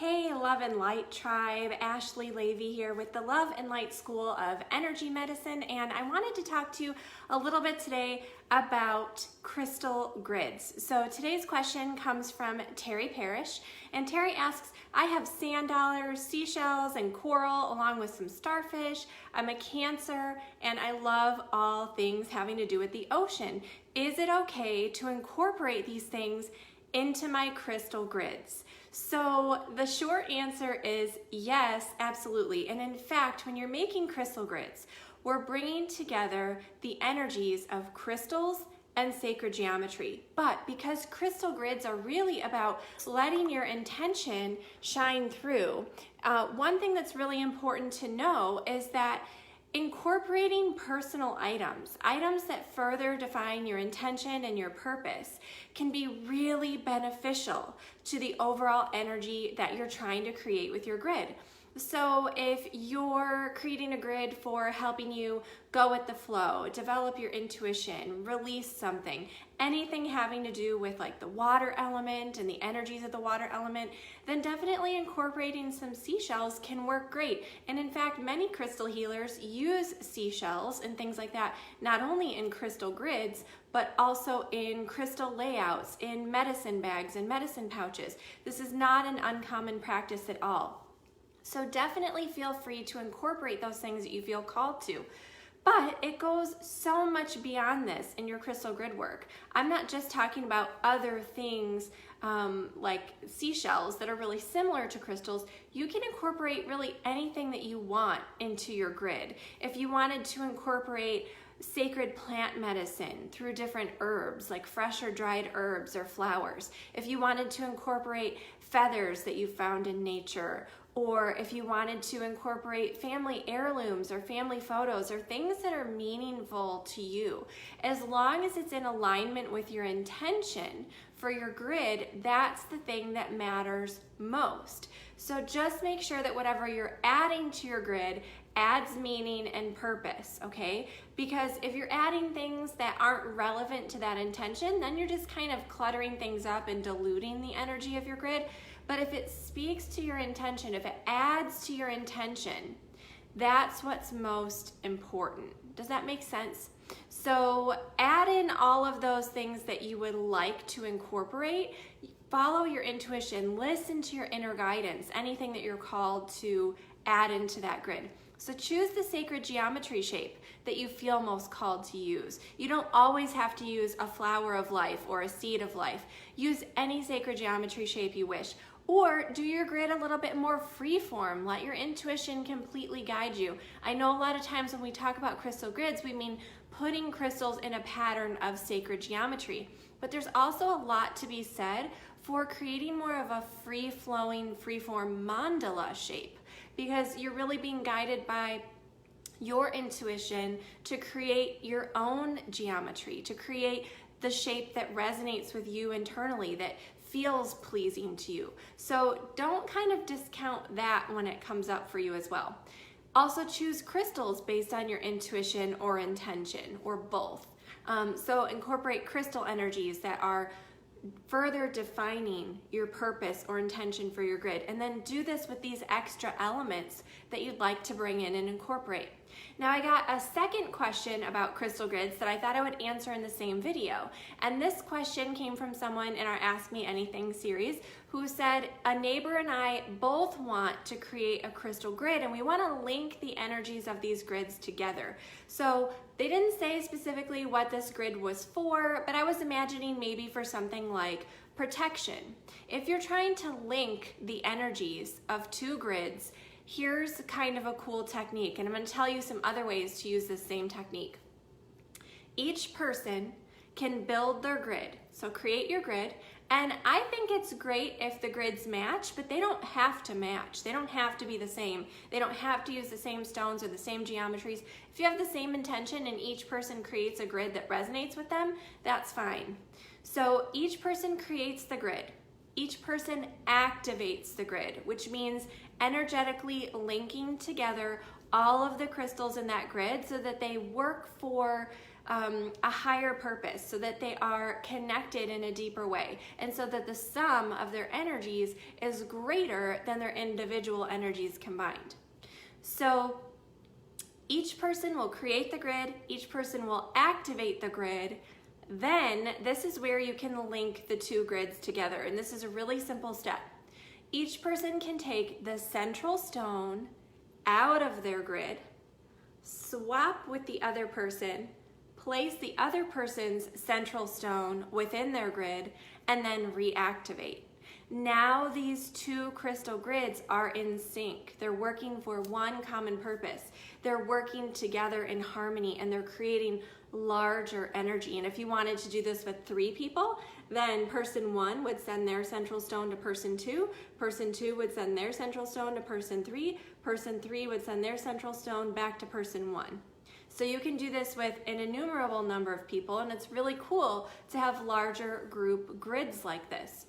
Hey, Love and Light Tribe, Ashley Levy here with the Love and Light School of Energy Medicine, and I wanted to talk to you a little bit today about crystal grids. So today's question comes from Terry Parrish, and Terry asks, I have sand dollars, seashells, and coral along with some starfish. I'm a Cancer, and I love all things having to do with the ocean. Is it okay to incorporate these things into my crystal grids? So the short answer is yes, absolutely. And in fact, when you're making crystal grids, we're bringing together the energies of crystals and sacred geometry. But because crystal grids are really about letting your intention shine through, one thing that's really important to know is that incorporating personal items that further define your intention and your purpose, can be really beneficial to the overall energy that you're trying to create with your grid. So if you're creating a grid for helping you go with the flow, develop your intuition, release something, anything having to do with like the water element and the energies of the water element, then definitely incorporating some seashells can work great. And in fact, many crystal healers use seashells and things like that, not only in crystal grids, but also in crystal layouts, in medicine bags and medicine pouches. This is not an uncommon practice at all. So definitely feel free to incorporate those things that you feel called to. But it goes so much beyond this in your crystal grid work. I'm not just talking about other things like seashells that are really similar to crystals. You can incorporate really anything that you want into your grid. If you wanted to incorporate sacred plant medicine through different herbs like fresh or dried herbs or flowers, if you wanted to incorporate feathers that you found in nature, or if you wanted to incorporate family heirlooms or family photos or things that are meaningful to you, as long as it's in alignment with your intention for your grid, that's the thing that matters most. So just make sure that whatever you're adding to your grid adds meaning and purpose, okay? Because if you're adding things that aren't relevant to that intention, then you're just kind of cluttering things up and diluting the energy of your grid. But if it speaks to your intention, if it adds to your intention, that's what's most important. Does that make sense? So add in all of those things that you would like to incorporate. Follow your intuition, listen to your inner guidance, anything that you're called to add into that grid. So choose the sacred geometry shape that you feel most called to use. You don't always have to use a flower of life or a seed of life. Use any sacred geometry shape you wish. Or do your grid a little bit more freeform. Let your intuition completely guide you. I know a lot of times when we talk about crystal grids, we mean putting crystals in a pattern of sacred geometry. But there's also a lot to be said for creating more of a free-flowing, freeform mandala shape, because you're really being guided by your intuition to create your own geometry, to create the shape that resonates with you internally, that feels pleasing to you. So don't kind of discount that when it comes up for you as well. Also choose crystals based on your intuition or intention, or both. So incorporate crystal energies that are further defining your purpose or intention for your grid, and then do this with these extra elements that you'd like to bring in and incorporate. Now I got a second question about crystal grids that I thought I would answer in the same video, and this question came from someone in our Ask Me Anything series who said, a neighbor and I both want to create a crystal grid and we want to link the energies of these grids together. So they didn't say specifically what this grid was for, but I was imagining maybe for something like protection. If you're trying to link the energies of two grids, here's kind of a cool technique, and I'm going to tell you some other ways to use this same technique. Each person can build their grid. So create your grid, and I think it's great if the grids match, but they don't have to match. They don't have to be the same. They don't have to use the same stones or the same geometries. If you have the same intention and each person creates a grid that resonates with them, that's fine. So each person creates the grid. Each person activates the grid, which means energetically linking together all of the crystals in that grid so that they work for a higher purpose, so that they are connected in a deeper way, and so that the sum of their energies is greater than their individual energies combined. So each person will create the grid, each person will activate the grid. Then this is where you can link the two grids together, and this is a really simple step. Each person can take the central stone out of their grid, swap with the other person, place the other person's central stone within their grid, and then reactivate. Now these two crystal grids are in sync. They're working for one common purpose. They're working together in harmony, and they're creating larger energy. And if you wanted to do this with 3 people, then person 1 would send their central stone to person 2 would send their central stone to person 3 would send their central stone back to person 1. So you can do this with an innumerable number of people, and it's really cool to have larger group grids like this.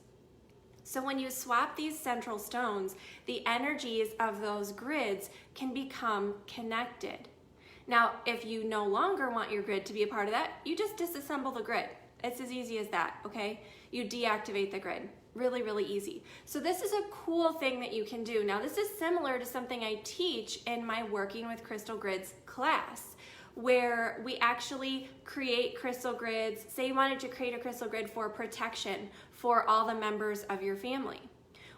So when you swap these central stones, the energies of those grids can become connected. Now, if you no longer want your grid to be a part of that, you just disassemble the grid. It's as easy as that, okay? You deactivate the grid. Really, really easy. So this is a cool thing that you can do. Now, this is similar to something I teach in my Working with Crystal Grids class, where we actually create crystal grids. Say you wanted to create a crystal grid for protection for all the members of your family.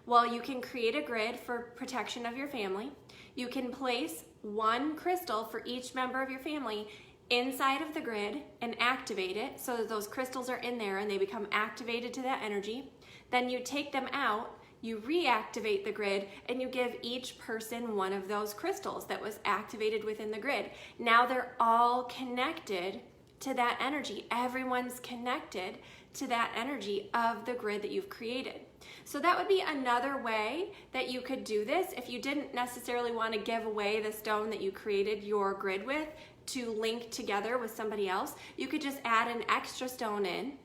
Well, you can create a grid for protection of your family. You can place one crystal for each member of your family inside of the grid and activate it so that those crystals are in there and they become activated to that energy. Then you take them out, you reactivate the grid, and you give each person one of those crystals that was activated within the grid. Now they're all connected to that energy. Everyone's connected to that energy of the grid that you've created. So that would be another way that you could do this if you didn't necessarily want to give away the stone that you created your grid with to link together with somebody else. You could just add an extra stone in,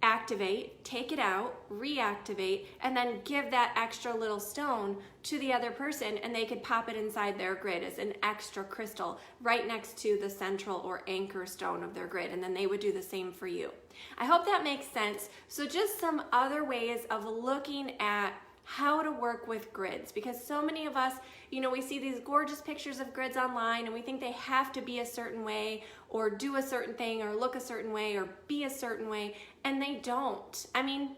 activate, take it out, reactivate, and then give that extra little stone to the other person, and they could pop it inside their grid as an extra crystal right next to the central or anchor stone of their grid, and then they would do the same for you. I hope that makes sense. So just some other ways of looking at how to work with grids, because so many of us, we see these gorgeous pictures of grids online and we think they have to be a certain way or do a certain thing or look a certain way or be a certain way, and they don't. I mean,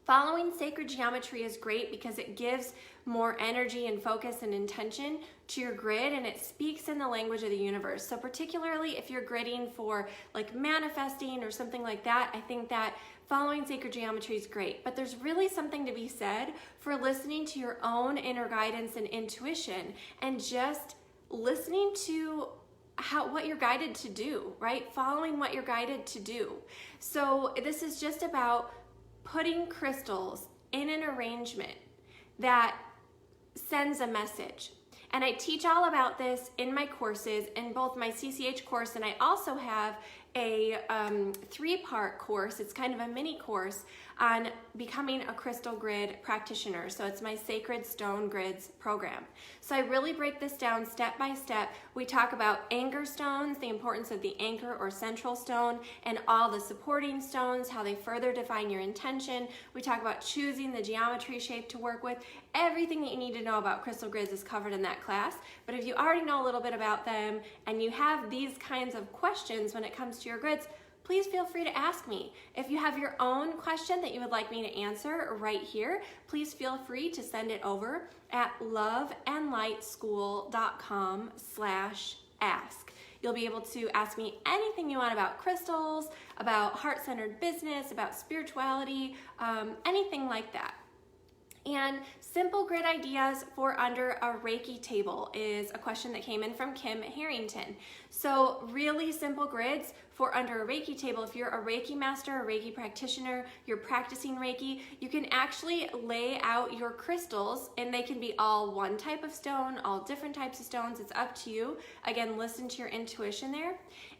following sacred geometry is great because it gives more energy and focus and intention to your grid, and it speaks in the language of the universe. So particularly if you're gridding for like manifesting or something like that, I think that following sacred geometry is great. But there's really something to be said for listening to your own inner guidance and intuition, and just listening to what you're guided to do, right? Following what you're guided to do. So this is just about putting crystals in an arrangement that sends a message. And I teach all about this in my courses, in both my CCH course, and I also have a 3-part course. It's kind of a mini course on becoming a crystal grid practitioner. So it's my Sacred Stone Grids program. So I really break this down step by step. We talk about anchor stones, the importance of the anchor or central stone, and all the supporting stones, how they further define your intention. We talk about choosing the geometry shape to work with. Everything that you need to know about crystal grids is covered in that class. But if you already know a little bit about them and you have these kinds of questions when it comes to your grids, please feel free to ask me. If you have your own question that you would like me to answer right here, please feel free to send it over at loveandlightschool.com/ask. You'll be able to ask me anything you want about crystals, about heart-centered business, about spirituality, anything like that. And simple grid ideas for under a Reiki table is a question that came in from Kim Harrington. So really simple grids for under a Reiki table. If you're a Reiki master, a Reiki practitioner, you're practicing Reiki, you can actually lay out your crystals, and they can be all one type of stone, all different types of stones. It's up to you. Again, listen to your intuition there,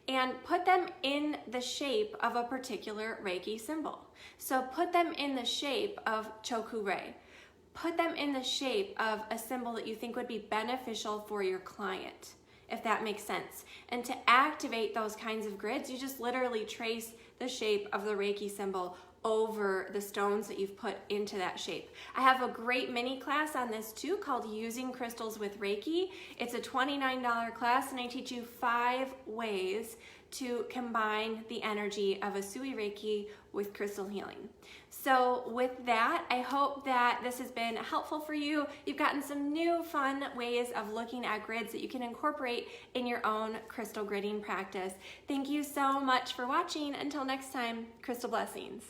and put them in the shape of a particular Reiki symbol. So put them in the shape of Choku-rei. Put them in the shape of a symbol that you think would be beneficial for your client. if that makes sense. And to activate those kinds of grids, you just literally trace the shape of the Reiki symbol over the stones that you've put into that shape. I have a great mini class on this too called Using Crystals with Reiki. It's a $29 class, and I teach you 5 ways to combine the energy of a Sui Reiki with crystal healing. So with that, I hope that this has been helpful for you. You've gotten some new fun ways of looking at grids that you can incorporate in your own crystal gridding practice. Thank you so much for watching. Until next time, crystal blessings.